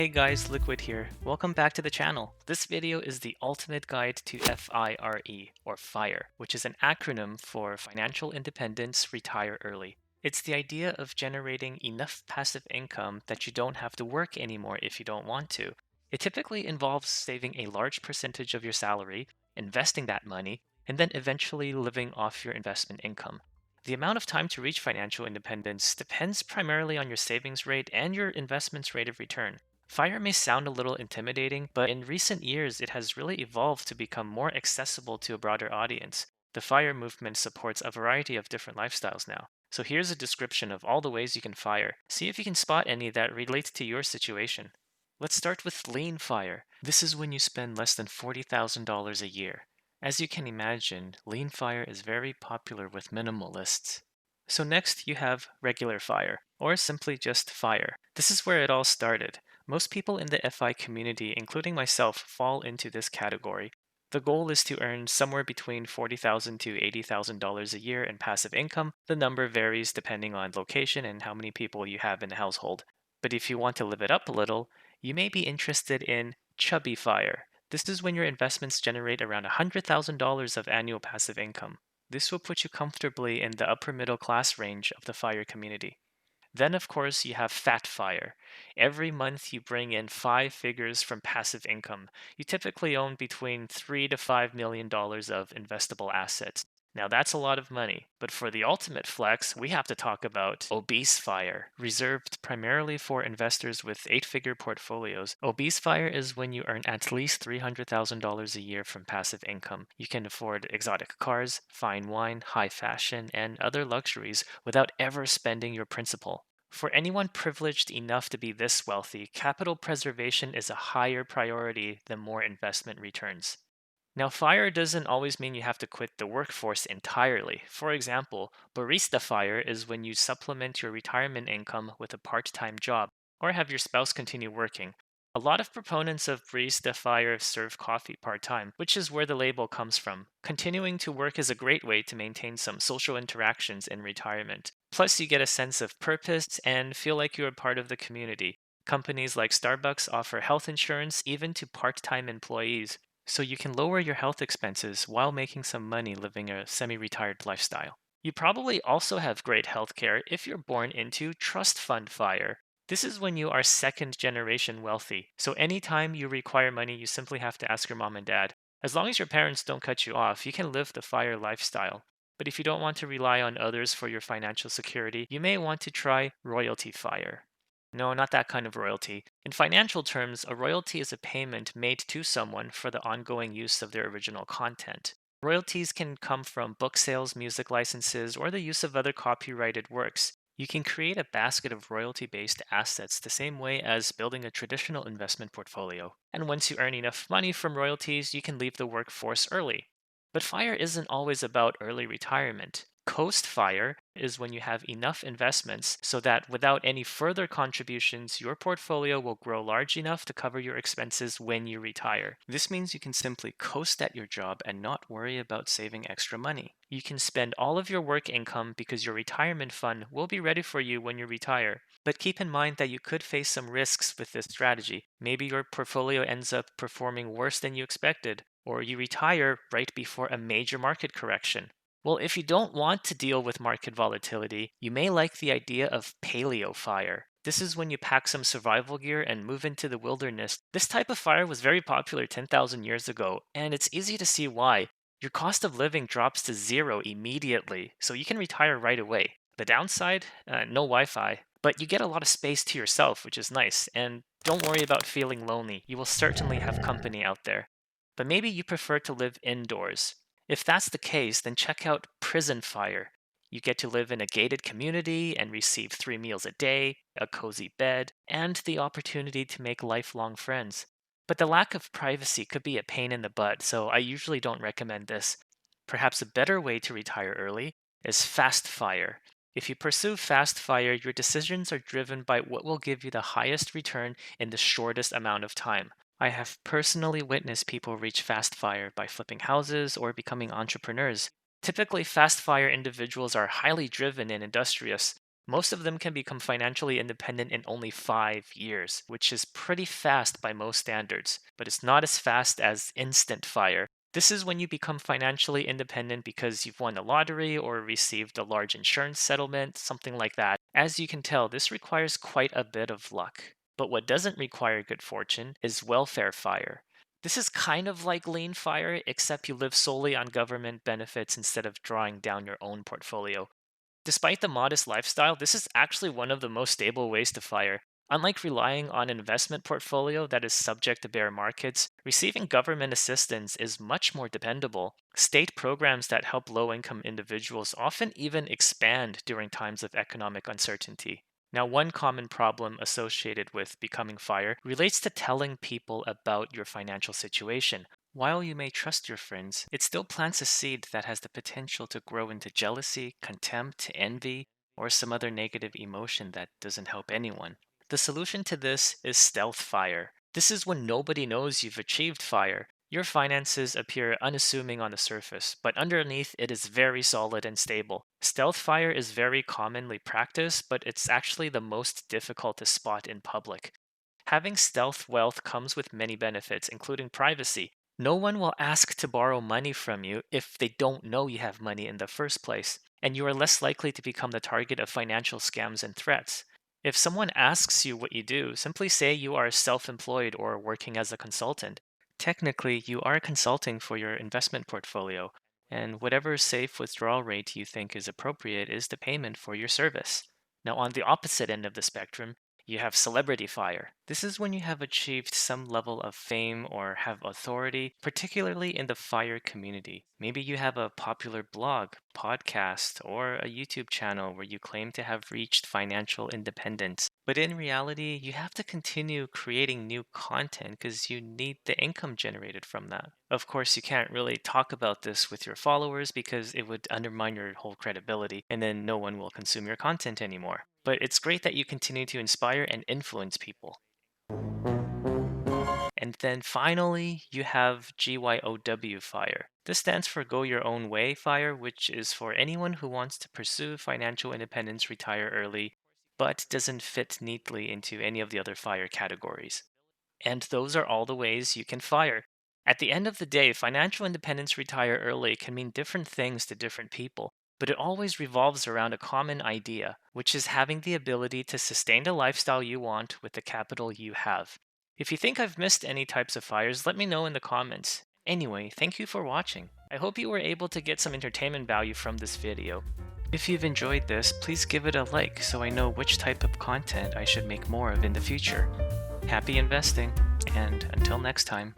Hey guys, Liquid here. Welcome back to the channel. This video is the ultimate guide to FIRE, or FIRE, which is an acronym for Financial Independence Retire Early. It's the idea of generating enough passive income that you don't have to work anymore if you don't want to. It typically involves saving a large percentage of your salary, investing that money, and then eventually living off your investment income. The amount of time to reach financial independence depends primarily on your savings rate and your investment's rate of return. Fire may sound a little intimidating, but in recent years it has really evolved to become more accessible to a broader audience. The FIRE movement supports a variety of different lifestyles now. So here's a description of all the ways you can fire. See if you can spot any that relate to your situation. Let's start with lean fire. This is when you spend less than $40,000 a year. As you can imagine, lean fire is very popular with minimalists. So next you have regular fire, or simply just fire. This is where it all started. Most people in the FI community, including myself, fall into this category. The goal is to earn somewhere between $40,000 to $80,000 a year in passive income. The number varies depending on location and how many people you have in the household. But if you want to live it up a little, you may be interested in Chubby FIRE. This is when your investments generate around $100,000 of annual passive income. This will put you comfortably in the upper middle class range of the FIRE community. Then, of course, you have Fat Fire. Every month you bring in five figures from passive income. You typically own between $3 to $5 million of investable assets. Now that's a lot of money, but for the ultimate flex, we have to talk about Obese FIRE, reserved primarily for investors with eight-figure portfolios. Obese FIRE is when you earn at least $300,000 a year from passive income. You can afford exotic cars, fine wine, high fashion, and other luxuries without ever spending your principal. For anyone privileged enough to be this wealthy, capital preservation is a higher priority than more investment returns. Now, FIRE doesn't always mean you have to quit the workforce entirely. For example, Barista FIRE is when you supplement your retirement income with a part-time job or have your spouse continue working. A lot of proponents of Barista FIRE serve coffee part-time, which is where the label comes from. Continuing to work is a great way to maintain some social interactions in retirement. Plus, you get a sense of purpose and feel like you're a part of the community. Companies like Starbucks offer health insurance even to part-time employees, so you can lower your health expenses while making some money living a semi-retired lifestyle. You probably also have great healthcare if you're born into trust fund fire. This is when you are second generation wealthy. So anytime you require money, you simply have to ask your mom and dad. As long as your parents don't cut you off, you can live the fire lifestyle. But if you don't want to rely on others for your financial security, you may want to try royalty fire. No, not that kind of royalty. In financial terms, a royalty is a payment made to someone for the ongoing use of their original content. Royalties can come from book sales, music licenses, or the use of other copyrighted works. You can create a basket of royalty-based assets the same way as building a traditional investment portfolio. And once you earn enough money from royalties, you can leave the workforce early. But FIRE isn't always about early retirement. Coast FIRE is when you have enough investments so that without any further contributions, your portfolio will grow large enough to cover your expenses when you retire. This means you can simply coast at your job and not worry about saving extra money. You can spend all of your work income because your retirement fund will be ready for you when you retire. But keep in mind that you could face some risks with this strategy. Maybe your portfolio ends up performing worse than you expected, or you retire right before a major market correction. Well, if you don't want to deal with market volatility, you may like the idea of Paleo FIRE. This is when you pack some survival gear and move into the wilderness. This type of fire was very popular 10,000 years ago, and it's easy to see why. Your cost of living drops to zero immediately, so you can retire right away. The downside? No Wi Fi. But you get a lot of space to yourself, which is nice, and don't worry about feeling lonely. You will certainly have company out there. But maybe you prefer to live indoors. If that's the case, then check out Prison Fire. You get to live in a gated community and receive 3 meals a day, a cozy bed, and the opportunity to make lifelong friends. But the lack of privacy could be a pain in the butt, so I usually don't recommend this. Perhaps a better way to retire early is Fast Fire. If you pursue Fast Fire, your decisions are driven by what will give you the highest return in the shortest amount of time. I have personally witnessed people reach fast fire by flipping houses or becoming entrepreneurs. Typically, fast fire individuals are highly driven and industrious. Most of them can become financially independent in only 5 years, which is pretty fast by most standards, but it's not as fast as instant FIRE. This is when you become financially independent because you've won a lottery or received a large insurance settlement, something like that. As you can tell, this requires quite a bit of luck. But what doesn't require good fortune is welfare FIRE. This is kind of like lean FIRE, except you live solely on government benefits instead of drawing down your own portfolio. Despite the modest lifestyle, this is actually one of the most stable ways to FIRE. Unlike relying on an investment portfolio that is subject to bear markets, receiving government assistance is much more dependable. State programs that help low income individuals often even expand during times of economic uncertainty. Now, one common problem associated with becoming FIRE relates to telling people about your financial situation. While you may trust your friends, it still plants a seed that has the potential to grow into jealousy, contempt, envy, or some other negative emotion that doesn't help anyone. The solution to this is stealth FIRE. This is when nobody knows you've achieved FIRE. Your finances appear unassuming on the surface, but underneath it is very solid and stable. Stealth FIRE is very commonly practiced, but it's actually the most difficult to spot in public. Having stealth wealth comes with many benefits, including privacy. No one will ask to borrow money from you if they don't know you have money in the first place, and you are less likely to become the target of financial scams and threats. If someone asks you what you do, simply say you are self employed or working as a consultant. Technically, you are consulting for your investment portfolio, and whatever safe withdrawal rate you think is appropriate is the payment for your service. Now, on the opposite end of the spectrum, you have celebrity FIRE. This is when you have achieved some level of fame or have authority, particularly in the FIRE community. Maybe you have a popular blog, podcast, or a YouTube channel where you claim to have reached financial independence. But in reality, you have to continue creating new content because you need the income generated from that. Of course, you can't really talk about this with your followers because it would undermine your whole credibility, and then no one will consume your content anymore. But it's great that you continue to inspire and influence people. And then finally, you have GYOW FIRE. This stands for Go Your Own Way FIRE, which is for anyone who wants to pursue financial independence, retire early, but doesn't fit neatly into any of the other FIRE categories. And those are all the ways you can FIRE. At the end of the day, financial independence, retire early can mean different things to different people, but it always revolves around a common idea, which is having the ability to sustain the lifestyle you want with the capital you have. If you think I've missed any types of FIREs, let me know in the comments. Anyway, thank you for watching. I hope you were able to get some entertainment value from this video. If you've enjoyed this, please give it a like so I know which type of content I should make more of in the future. Happy investing, and until next time.